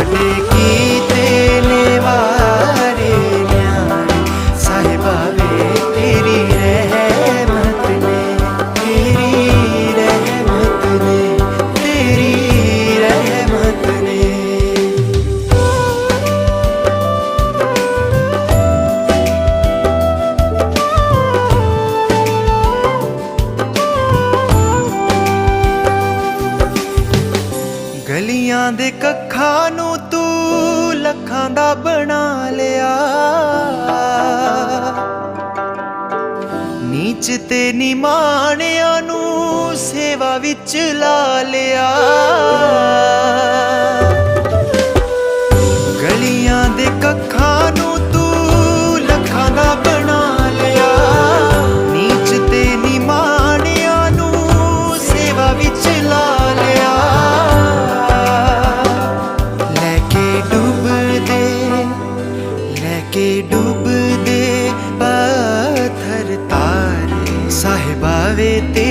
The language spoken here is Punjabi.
ਸਾਡੇ ਕੀਤੇ ਨੇ ਵਾਰੇ ਨਿਆਰੇ ਸਾਹਿਬਾ ਵੇ ਤੇਰੀ ਰਹਿਮਤ ਨੇ, ਤੇਰੀ ਰਹਿਮਤ ਨੇ, ਤੇਰੀ ਰਹਿਮਤ ਨੇ। ਗਲੀਆਂ ਦੇ ਕੱਖਾਂ ਨੂੰ ਤੂੰ ਲੱਖਾਂ ਦਾ ਬਣਾ ਲਿਆ, ਨੀਚ ਤੇ ਨਿਮਾਣਿਆਂ ਨੂੰ ਸੇਵਾ ਵਿੱਚ ਲਾ ਲਿਆ। ਗਲੀਆਂ ਦੇ ਕੱਖਾਂ ਨੂੰ ਤੂੰ ਲੱਖਾਂ ਦਾ ਬਣਾ ਲਿਆ, ਨੀਚ ਤੇ ਨਿਮਾਣਿਆਂ ਨੂੰ ਸੇਵਾ ਵਿੱਚ ਲਾ ਲਿਆ। ਕੇ ਡੁੱਬਦੇ ਪੱਥਰ ਤਾਰੇ ਸਾਹਿਬਾ ਵੇ ਤੇ